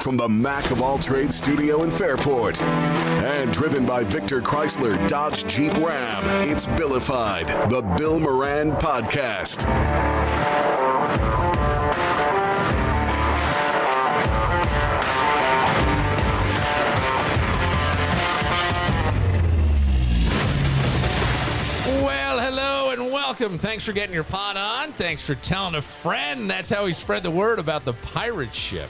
From the Mac of All Trades studio in Fairport. And driven by Victor Chrysler Dodge Jeep Ram, it's Billified, the Bill Moran Podcast. Well, hello and welcome. Thanks for getting your pot on. Thanks for telling a friend. That's how we spread the word about the pirate ship.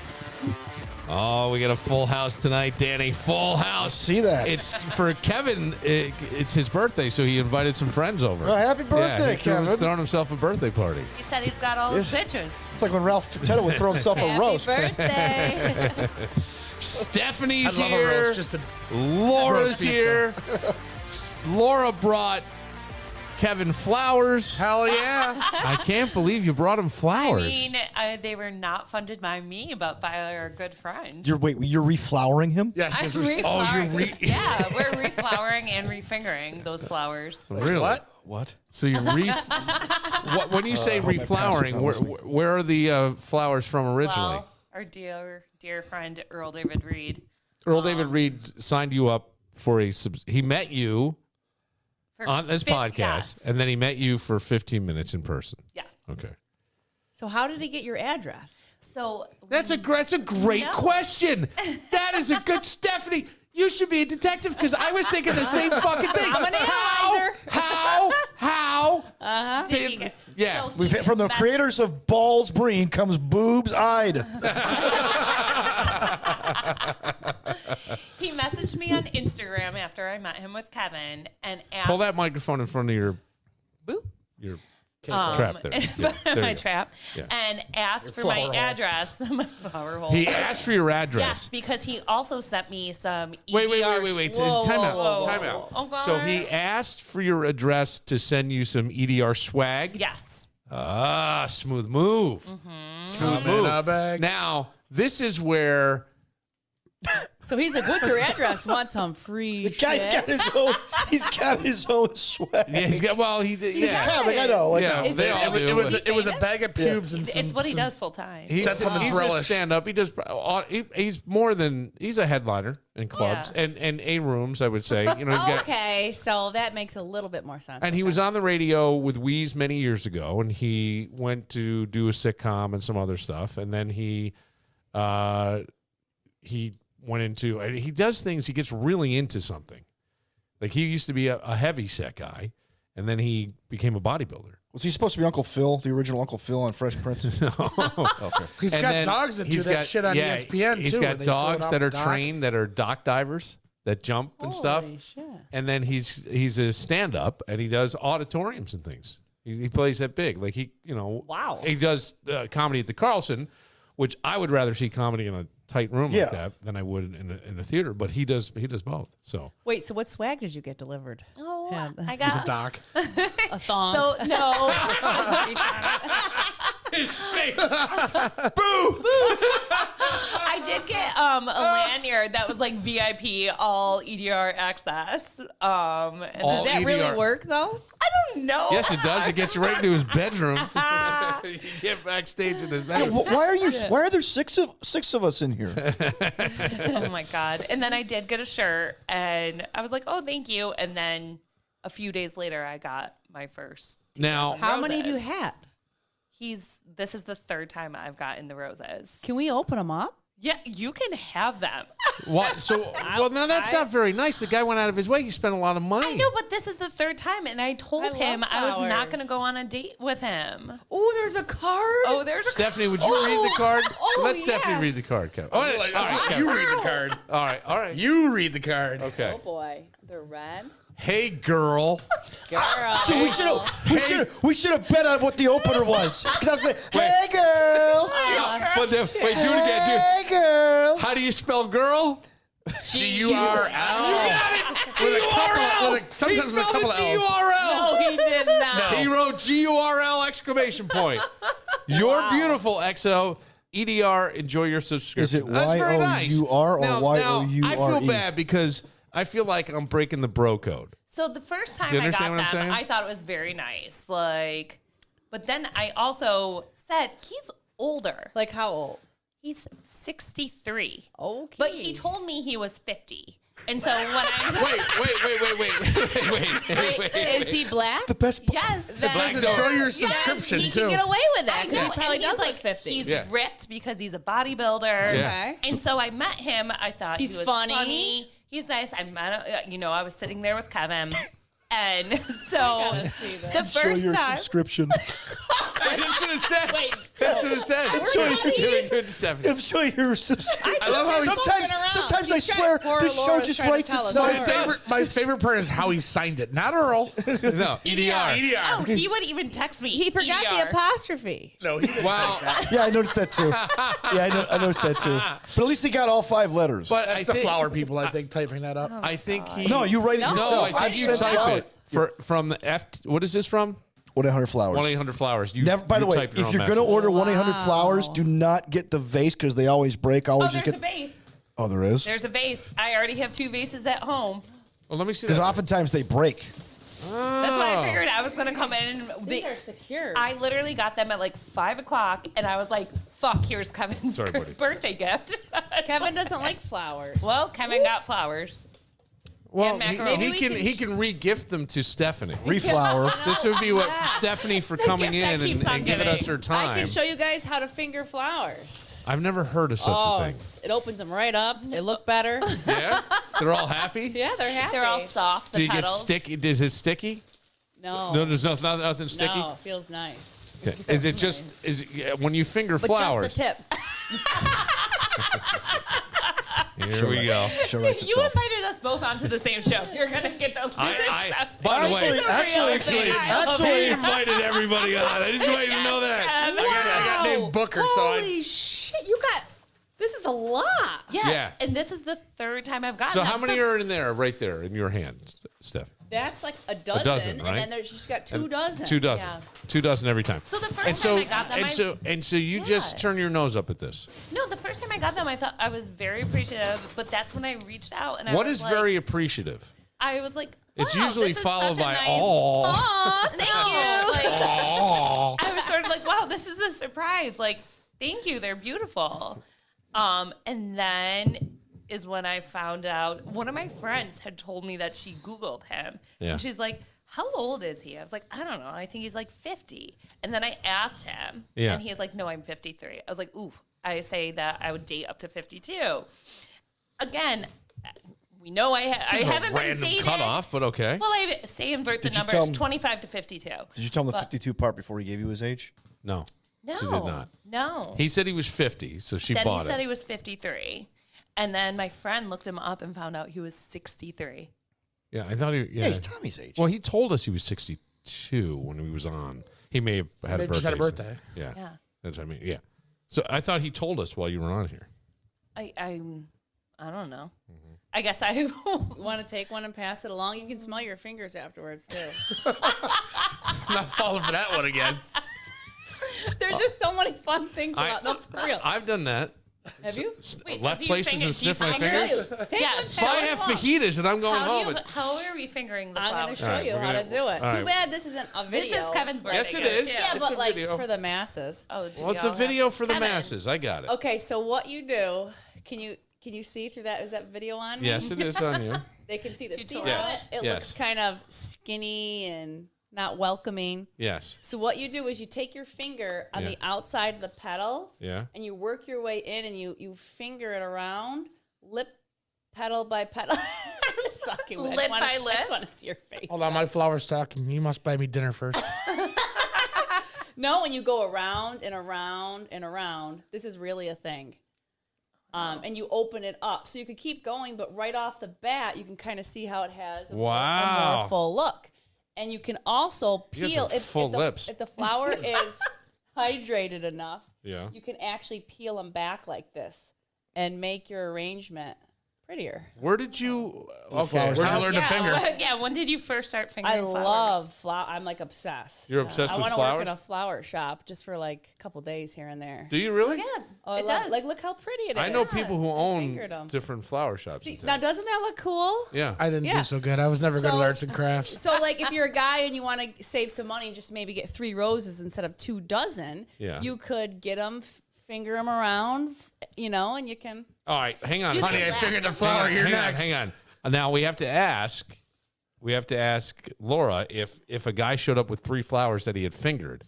Oh, we got a full house tonight, Danny. Full house. I see that. It's for Kevin. It's his birthday, so he invited some friends over. Oh, happy birthday, Kevin. He's throwing himself a birthday party. He said he's got all his pictures. It's like when Ralph Tedder would throw himself a roast. Happy birthday. Stephanie love here. a roast, just a Laura's roast beef here. Laura brought Kevin flowers. Hell yeah. I can't believe you brought him flowers. I mean, they were not funded by me, but by our good friend. You're reflowering him? Yeah, I'm she's reflowering. Yeah, we're reflowering and refingering those flowers. Really? What? So you're when you say reflowering, where are the flowers from originally? Well, our dear friend Earl David Reed. Earl David Reed signed you up for he met you on this podcast, yes. and then he met you for 15 minutes in person. Yeah. Okay. So how did he get your address? So That's a great question. That is a good Stephanie. You should be a detective because I was thinking the same fucking thing. I'm an analyzer. How? did he get, Yeah. so he From the creators of Balls Breen comes Boobs Eyed. He messaged me on Instagram after I met him with Kevin and asked. Pull that microphone in front of your trap there. Yeah, there my you go. trap, Yeah. and asked for my address. My flower hole. He asked for your address. Yes, because he also sent me some EDR. Wait. Whoa, Time out. whoa, Time whoa. out. Oh, God. So he asked for your address to send you some EDR swag? Yes. Ah, smooth move. Smooth in move. a bag. Now, this is where... So he's like, what's your address? Want some free Guy's shit? he's got his own swag. Yeah, he's got... Well, he did... He's a Yeah. comic, I know. Yeah, they all do. It was a bag of pubes and some. It's what he does full time. He's Gentleman's a relish. stand-up. He does... He's more than... He's a headliner in clubs Yeah. and A-rooms, I would say. You know, he's got, Okay, so that makes a little bit more sense. and he was on the radio with Wheeze many years ago, and he went to do a sitcom and some other stuff, and then he went into, and he does things, he gets really into something. Like he used to be a heavy set guy, and then he became a bodybuilder. Was he supposed to be Uncle Phil, the original Uncle Phil on Fresh Prince? He's And got then dogs that do he's that got- shit on yeah, ESPN, He's too. where got they throw it dogs off that the are dock. trained, that are dock divers, that jump and stuff. Holy shit. And then he's a stand-up, and he does auditoriums and things. He plays that big. Like Wow. He does comedy at the Carlson, which I would rather see comedy in a tight room Yeah. like that than I would in a theater. But he does both. So Wait, so what swag did you get delivered? Oh, Him. I It's a got. doc. A thong. So no. his face. I did get a lanyard that was like VIP all EDR access. And All Does that really EDR. work, though? I don't know. Yes, it does. It gets you right into his bedroom. You get backstage in his bedroom. Why are there six of us in here? Oh my God. And then I did get a shirt and I was like, oh, thank you. And then a few days later, I got my first. Now- Tears and How many have you Roses. had? This is the third time I've gotten the roses. Can we open them up? Yeah, you can have them. What? So, well, now that's not very nice. The guy went out of his way. He spent a lot of money. I know, but this is the third time. And I told I him love I was not flowers. going to go on a date with him. Oh, there's a card. Oh, there's a Stephanie, would you read the card? Oh, Let Stephanie yes. read the card, Kevin. All right, Like, all right, you read the card. all right. You read the card. Okay. Oh, boy. They're red. Hey, girl. Girl. Dude, we should have bet on what the opener was. Because I was like, hey, girl. But then, wait, do it again. Hey, girl. How do you spell girl? G-U-R-L. Sometimes with a couple of L's. G-U-R-L. No, he did not. He wrote G-U-R-L exclamation point. You're beautiful, XO. EDR, enjoy your subscription. Is it That's very nice. Y-O-U-R or Now, Y-O-U-R-E? I feel bad because I feel like I'm breaking the bro code. So the first time Do you I understand got what I'm saying? them, I thought it was very nice. Like, but then I also said he's older. Like how old? He's 63. Okay. But he told me he was 50. And so when I Wait. Is he black? The best. yes, black Doesn't dog. show your Yes, subscription he too. can get away with that. 'Cause No, he probably and he's does like look 50. He's Yeah. ripped because he's a bodybuilder. Yeah. And so I met him. I thought He's he was funny. He's nice. I met him, I was sitting there with Kevin. And so gotta see that. the Show first your time. subscription. That's what it says. Wait. That's what it says. Doing good, Stephanie. I'm showing your subscription. I love how he's Sometimes I He's trying- swear poor this show Laura's just trying to writes tell us itself. more. my favorite part is how he signed it. Not Earl. No, EDR. Oh, he would even text me. He forgot the EDR. apostrophe. No, he didn't. Wow. Yeah, I noticed that too. Yeah, I noticed that too. But at least he got all 5 letters. But That's I the think, flower people, I think, typing that up. I think he. no, you write it No, yourself. I think I've you said type flower. it from the F. What is this from? 1-800-Flowers. 1-800-Flowers. You Never. By the you way, type your if own you're going to message. order 1-800-Flowers, do not get the vase because they always break. Oh, Always there's just a get. vase. Oh, there is. There's a vase. I already have 2 vases at home. Well, let me see Because that. oftentimes they break. That's why I figured I was going to come in. And These are secure. I literally got them at like 5 o'clock, and I was like, fuck, here's Kevin's Sorry, buddy. birthday gift. Kevin doesn't like flowers. Well, Kevin got flowers. Well, and he, macaroni. he can re-gift them to Stephanie. Reflower. This would be what Yes. Stephanie for coming gift that in keeps and on giving us giving. her time. I can show you guys how to finger flowers. I've never heard of such a thing. It opens them right up. They look better. Yeah, they're all happy. Yeah, they're happy. They're all soft. The Do you get petals. sticky? Is it sticky? No, No, there's nothing sticky. No, it feels nice. Okay. Is it just when you finger But flowers? just the tip. Here we go. Show writes You itself. invited us both onto the same show. You're gonna get those. By the way, Actually, he invited everybody on. I just want you to know that. I got named Booker, Holy shit! You got. This is a lot. Yeah. Yeah. And this is the 3rd time I've gotten So them. how many are in there, right there, in your hand, Steph? That's like a dozen, dozen, right? and then there's she's got 2 dozen. 2 dozen. Yeah. 2 dozen every time. So the first time I got them, and so you just Yeah. turn your nose up at this. No, the first time I got them, I thought I was very appreciative, but that's when I reached out and I What was is like, very appreciative? I was like, It's wow, usually this is followed such a by nice, oh. Aw, thank you. Like, Oh. I was sort of like, wow, this is a surprise. Like, thank you, they're beautiful. And then is when I found out one of my friends had told me that she Googled him. Yeah. And she's like, how old is he? I was like, I don't know. I think he's like 50. And then I asked him, Yeah. and he was like, no, I'm 53. I was like, ooh, I say that I would date up to 52. Again, we know I haven't been Random dating. cutoff, but okay. Well, I say invert the Did you numbers, tell him- 25 to 52. Did you tell him the 52 part before he gave you his age? No. No, She did not. No. He said he was 50, so she Then bought he said it. he was 53. And then my friend looked him up and found out he was 63. Yeah, I thought he. Yeah, Yeah. he's Tommy's age. Well, he told us he was 62 when he was on. He may have had a Maybe birthday. just had a birthday. Yeah. Yeah. That's what I mean. Yeah. So I thought he told us while you were on here. I don't know. Mm-hmm. I guess I You want to take one and pass it along? You can smell your fingers afterwards too. I'm not falling for that one again. There's just so many fun things about them. For real. I've done that. Have you? Wait, so Left do you places finger- and do you sniff my finger- fingers. Take Yeah, one, So I pass have it along. fajitas and I'm going home. How are we fingering the I'm flower? going to show All right, you we're how gonna- to do it. all Too right. bad this isn't a video. This is Kevin's birthday. Yes, it gift, is. too. Yeah, It's but a like video. for the masses. Oh, do Well, we it's a all video have- for the Kevin. masses. I got it. Okay, so what you do? Can you see through that? Is that video on? me? Yes, it is on you. They can see the seat on Yes, it. It yes. looks kind of skinny and not welcoming. Yes. So what you do is you take your finger on Yeah. the outside of the petals, Yeah. and you work your way in, and you finger it around, lip petal by petal. This fucking Lip I by lip? just want to see your face. Hold on, my flower's talking. You must buy me dinner first. No, and you go around and around and around. This is really a thing. And you open it up. So you could keep going, but right off the bat, you can kind of see how it has a Wow. more full look. And you can also You got peel some full lips. if the flower is hydrated enough. Yeah. You can actually peel them back like this and make your arrangement prettier. Where did you? Okay. flowers. where'd I you- learned to finger. Yeah, when did you first start I fingering flowers? love flower. I'm like obsessed. You're obsessed I with want to work flowers? in a flower shop just for like a couple days here and there. Do you really? Yeah, Oh, I it love- does. Like, look how pretty it is. I know people who own fingered 'em. different flower shops. See, in now, town. doesn't that look cool? Yeah. I didn't Yeah. do so good. I was never good at So- arts and crafts. So, like, if you're a guy and you want to save some money and just maybe get 3 roses instead of 2 dozen, Yeah. you could get them finger them around, and you can. All right, hang on. Do Honey, they I last figured the a flower. hang You're on, next. hang on. Now we have to ask Laura if a guy showed up with 3 flowers that he had fingered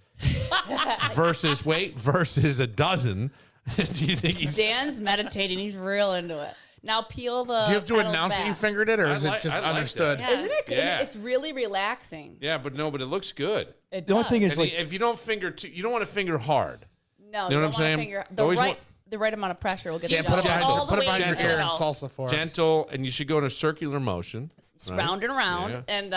versus a dozen. Do you think he's? Dan's meditating. He's real into it. Now peel the. Do you have to petals announce that you back. fingered it, or is I it just like understood? that. Isn't it? Yeah. It's really relaxing. Yeah, but it looks good. It The only does. thing is, And like, if you don't finger, you don't want to finger hard. No, You know what I'm don't wanna saying? Finger, Always the right amount of pressure will get Yeah, the put it job behind, done. All your, the put it way behind your to ear the and middle. salsa for us. Gentle, and you should go in a circular motion. Round and round, Yeah. and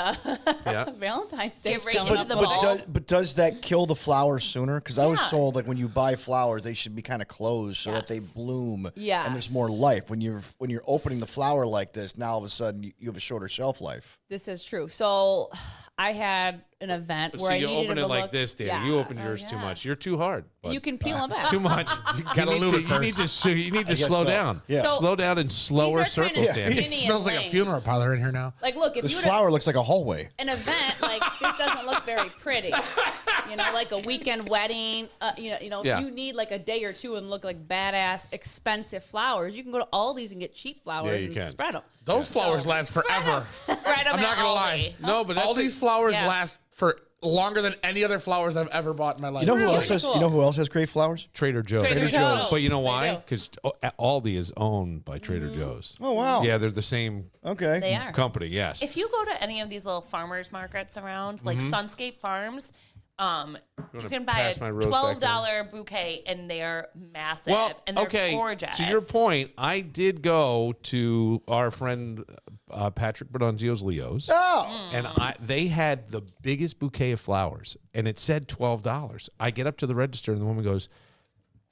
Yeah. Valentine's Day. Get right into the but, ball. does that kill the flowers sooner? Because I was Yeah. told, like, when you buy flowers, they should be kind of closed so that they Yes. bloom. Yes. And there's more life. When you're opening the flower like this, now all of a sudden you have a shorter shelf life. This is true. So I had an event But where see, I you needed open to it like look- this, Dan. Yeah. You opened yours too yeah. much. You're too hard. bud. You can peel them back. Too much. You Gotta need lube to, it first. You need to guess slow so. down. Yeah. So- slow down in slower These are kinda circles, Dan. skinny It smells and like a lame. funeral parlor in here now. Like, look, if This you flower looks like a hallway. an event like this doesn't look very pretty. Like a weekend wedding. Yeah. You need like a day or two and look like badass, expensive flowers. You can go to Aldi's and get cheap flowers you and can. spread them. Those flowers last forever. Spread them I'm not gonna lie. No, but that's All these flowers Yeah. last for longer than any other flowers I've ever bought in my life. You know who Really? else has? Cool. You know who else has great flowers? Trader Joe's. Trader Joe's. But you know They why? do. Because Aldi is owned by Trader Joe's. Oh wow. Yeah, they're the same Okay. They are. company. Yes. If you go to any of these little farmers markets around, like Sunscape Farms, you can buy a pass my rose back $12 bouquet, and they're massive, Well, and they're okay. gorgeous. To your point, I did go to our friend Patrick Bernonzio's Leo's. Oh. And they had the biggest bouquet of flowers, and it said $12. I get up to the register, and the woman goes,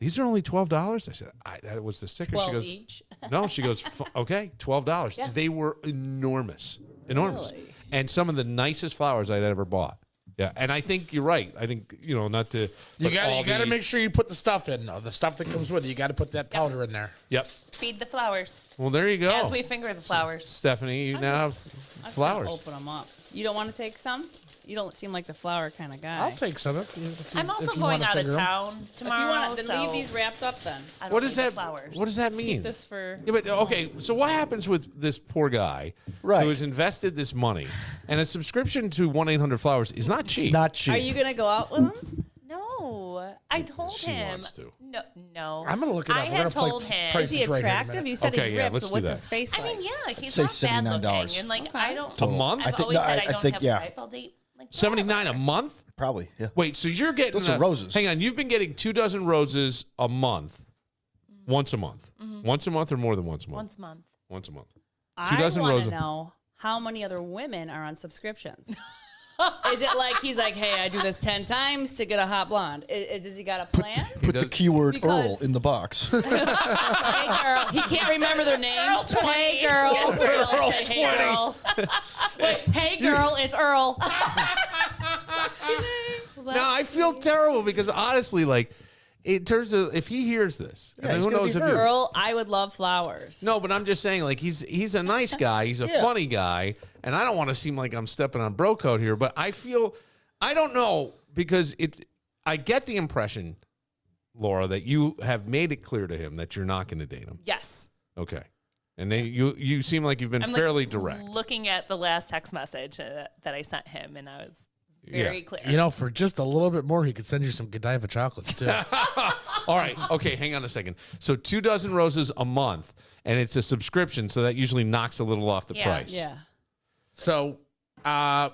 "These are only $12." I said, "That was the sticker." 12 She goes, each. "No." She goes, "Okay, $12." Yeah. They were enormous. Really? And some of the nicest flowers I'd ever bought. Yeah, and I think you're right. I think not to. You but got to make sure you put the stuff in, though. The stuff that comes with it. You got to put that powder in there. Yep. Feed the flowers Well, there you go. as we finger the flowers. Stephanie, you now have I'm just gonna flowers. Open them up. You don't want to take some? You don't seem like the flower kind of guy. I'll take some if you I'm also if you going wanna out of figure 'em. town If you tomorrow. want to so leave these wrapped up, then I don't What need does the that? flowers. What does that mean? keep this for. Yeah, but okay. So what happens with this poor guy Right. who has invested this money and a subscription to 1-800-Flowers is not cheap? It's not cheap. Are you gonna go out with him? No, I told She him. wants to. No. I'm gonna look it up. I We're had gonna play told him. Price Is he is Right here in a attractive? minute. You said Okay, he yeah, ripped. let's do What's that. his face I like? mean, yeah, he's Say not bad $79. looking, and like Okay. I don't. A month? I've I think- always no, said I I don't think, have yeah. a type. I'll date like $79 a month? Probably. Yeah. Wait, so you're getting Those are roses. Hang on, you've been getting 2 dozen roses a month, once a month, once a month, or more than once a month? once a month. Once a month. I dozen want roses. to know how many other women are on subscriptions. Is it like he's like, hey, I do this 10 times to get a hot blonde? Does he got a plan? Put the does- keyword Because- Earl in the box. Hey girl, he can't remember their names. Earl Hey 20. girl, Yes, Earl, Earl say, hey girl. Wait, hey girl, it's Earl. No, I feel terrible because honestly, like, in terms of if he hears this, Yeah, and he's who gonna knows be if he hurt. Earl, I would love flowers. No, but I'm just saying, like, he's a nice guy. He's a Yeah. funny guy, and I don't want to seem like I'm stepping on bro code here, but I don't know, because I get the impression, Laura, that you have made it clear to him that you're not going to date him. Yes. Okay, and then you seem like you've been I'm fairly like direct. looking at the last text message that I sent him, and I was very clear. You know, for just a little bit more, he could send you some Godiva chocolates too. All right, okay, hang on a second. So 2 dozen roses a month, and it's a subscription, so that usually knocks a little off the Yeah. price. Yeah. So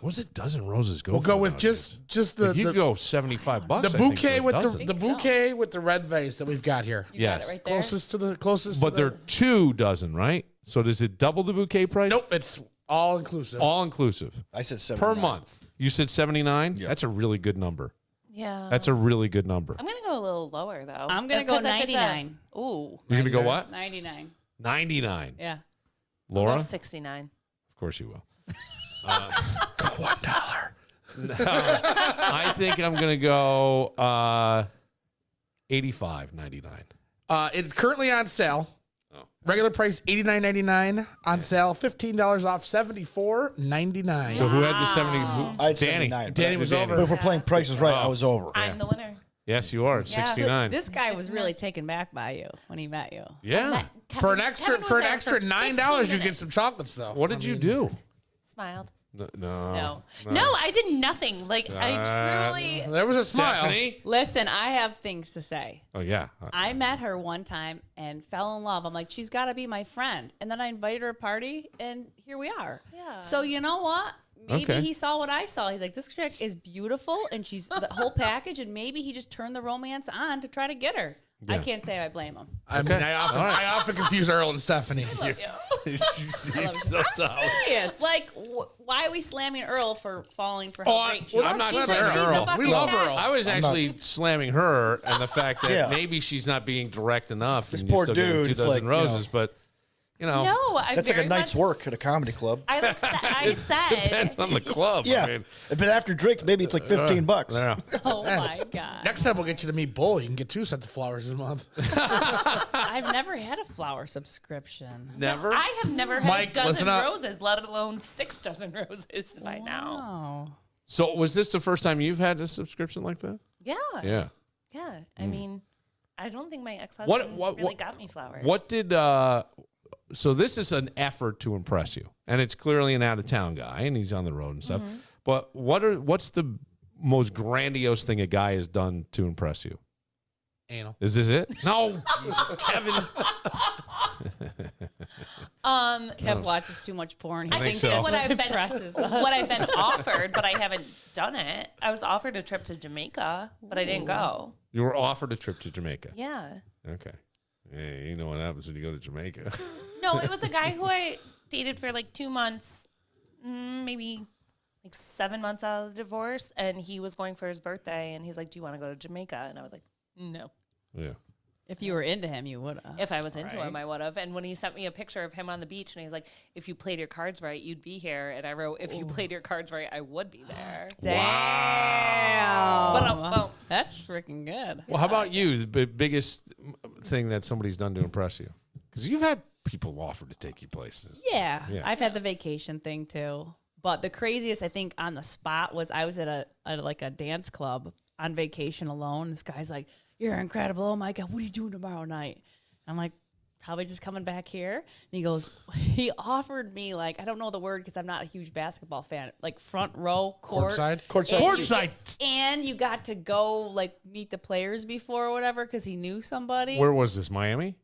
What's a dozen roses go? we'll for go with nowadays? just Like, you the could go $75. the I think, bouquet for a with dozen. the bouquet with the red vase that we've got here. You Yes. got it right there. Closest. But to they're the, 2 dozen, right? So does it double the bouquet price? nope. It's all inclusive. All inclusive. I said 7 Per month. You said 79? Yeah. That's a really good number. Yeah. That's a really good number. I'm gonna go a little lower though. I'm gonna go Because if it's a- 99. Ooh. You're going to go what? 99. 99. Yeah. Laura? Or Of 69. course you will. Go $1. I think I'm going to go $85.99. It's currently on sale. Oh. Regular price $89.99 on sale. $15 off. $74.99. So who had the 70? I had Danny. 79. Danny was over. But if we're playing prices right, I was over. I'm the winner. Yes, you are at Yeah. 69. So this guy was really taken back by you when he met you. Yeah. For an extra Kevin was there $9, for you 15 get some chocolates though. What did you do? Smiled. No. No, I did nothing. Like, I truly. There was a smile. Stephanie? Listen, I have things to say. Oh, yeah. I met her one time and fell in love. I'm like, she's got to be my friend. And then I invited her to a party, and here we are. Yeah. So you know what? Maybe Okay. he saw what I saw. He's like, this chick is beautiful, and she's the whole package, and maybe he just turned the romance on to try to get her. I Yeah. can't say I blame him. I mean, I often confuse Earl and Stephanie. She's so solid. Serious. Like, why are we slamming Earl for falling for Oh, how great she I'm is? not She's slamming she's a Earl. fucking We love catch. Earl. I was actually slamming her and the fact that Yeah. maybe she's not being direct enough. This and you poor still get dude, two it's dozen like, you roses, know. but, you know. No, I That's like very a night's much, work at a comedy club. I said. Depends on the club. Yeah. I mean, But after drink, maybe it's like $15. yeah. Oh, my God. Next time we'll get you to meet Bull. You can get 2 sets of flowers a month. I've never had a flower subscription. Never? I have never had Mike, a dozen listen up. roses, let alone 6 dozen roses by now. Oh. So was this the first time you've had a subscription like that? Yeah. Yeah. Yeah. I mean, I don't think my ex-husband really got me flowers. What did so this is an effort to impress you, and it's clearly an out-of-town guy, and he's on the road and stuff. But what's the most grandiose thing a guy has done to impress you? Anal. Is this it? No, Jesus, Kevin. Kev watches too much porn. He I think so. that what I've been Impresses us. what I've been offered, but I haven't done it. I was offered a trip to Jamaica, but I didn't go. You were offered a trip to Jamaica. Yeah. Okay. Hey, you know what happens when you go to Jamaica. No, it was a guy who I dated for like 2 months, maybe like 7 months out of the divorce, and he was going for his birthday, and he's like, "Do you want to go to Jamaica?" And I was like, "No." Yeah. If you were into him, you would have. If I was into him, I would have. And when he sent me a picture of him on the beach, and he's like, "If you played your cards right, you'd be here." And I wrote, "If you played your cards right, I would be there." Damn. But That's freaking good. Well, how about you? The biggest thing that somebody's done to impress you? Because you've had people offer to take you places. Yeah. Yeah. I've had the vacation thing too. But the craziest, I think, on the spot was I was at a dance club on vacation alone. This guy's like, "You're incredible. Oh my God, what are you doing tomorrow night?" I'm like, "Probably just coming back here." And he goes, he offered me, like, I don't know the word because I'm not a huge basketball fan, like front row court. Courtside. And you got to go like meet the players before or whatever because he knew somebody. Where was this? Miami?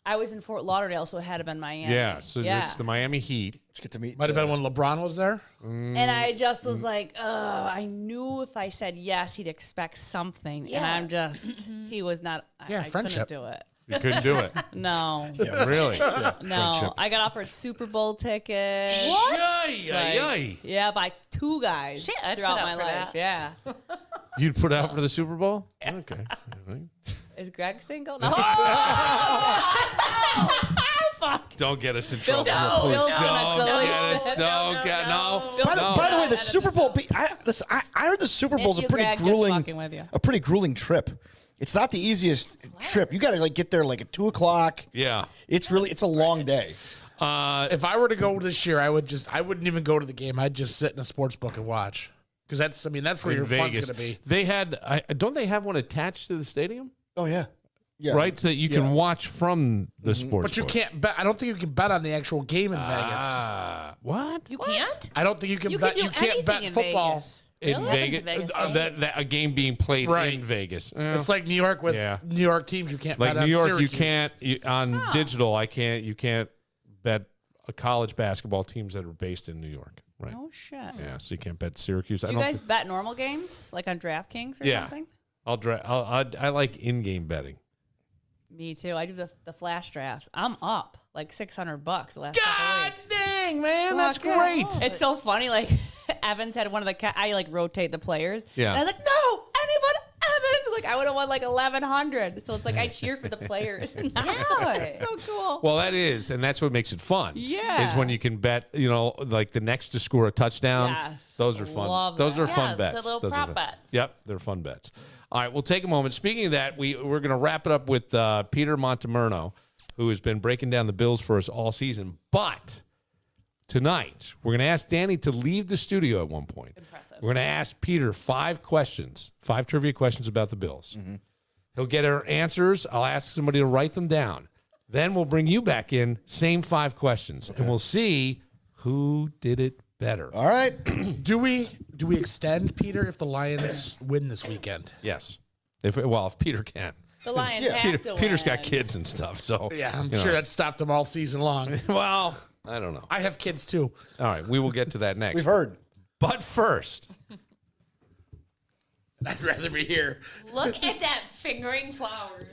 I was in Fort Lauderdale, so it had to have been Miami. Yeah. So it's the Miami Heat. Just get to meet. Might have been when LeBron was there. And I just was like, ugh, I knew if I said yes, he'd expect something. And Yeah. I'm just, he was not, Yeah, I friendship. couldn't do it. You couldn't do it. No, Really? no. I got offered Super Bowl tickets. Yay, Like, yay. yeah, by 2 guys Shit, I'd throughout put my up for life. that. Yeah. You'd put out for the Super Bowl? Okay. Is Greg single? No. Don't get us in trouble. No, Please Bill's don't gonna delete get us. it. Don't get no. By the way, the Super Bowl. I heard the Super Bowl's It's a you, pretty Greg, just grueling, fucking with you. a pretty grueling trip. It's not the easiest trip. You got to like get there like at 2:00. Yeah. It's a long day. If I were to go this year, I wouldn't even go to the game. I'd just sit in a sports book and watch. Because that's where In your fun's Vegas. going to be. They had, don't they have one attached to the stadium? Oh yeah, yeah. Right? So that you can Yeah. watch from the sports But you book. can't bet. I don't think you can bet on the actual game in Vegas. Ah, what? You can't? I don't think you can You bet. can do You can't bet anything in football. Vegas. In Really? Vegas? Happens in Vegas. That a game being played Right. in Vegas. It's like New York with Yeah. New York teams. You can't Like bet New on York, Syracuse. you can't on digital. You can't bet a college basketball teams that are based in New York, right? Oh, shit. Yeah, so you can't bet Syracuse. Do I you don't. guys bet normal games, like on DraftKings or Yeah. something? I like in-game betting. Me too. I do the flash drafts. I'm up like $600 the last couple weeks. dang, man, that's Fuck yeah. great. It's so funny. Like Evans had one of the I like rotate the players. Yeah. And I was like, no, anyone Evans. Like I would have won like 1,100. So it's like I cheer for the players. Yeah. It's so cool. Well, that is, and that's what makes it fun. Yeah. Is when you can bet, like the next to score a touchdown. Yes. Those are fun. Love Those that. are fun Yeah, bets. the little Those are prop fun. bets. Yep, they're fun bets. All right, we'll take a moment. Speaking of that, we're going to wrap it up with Peter Montemurno, who has been breaking down the Bills for us all season. But tonight, we're going to ask Danny to leave the studio at one point. Impressive. We're going to ask Peter 5 questions, 5 trivia questions about the Bills. He'll get our answers. I'll ask somebody to write them down. Then we'll bring you back in, same 5 questions, and we'll see who did it better. All right. Do we extend, Peter, if the Lions win this weekend? Yes. If Peter can. The Lions have to Peter's win. got kids and stuff, so. Yeah, I'm sure that stopped them all season long. Well, I don't know. I have kids too. All right, we will get to that next. We've heard. But first, I'd rather be here. Look at that fingering flowers.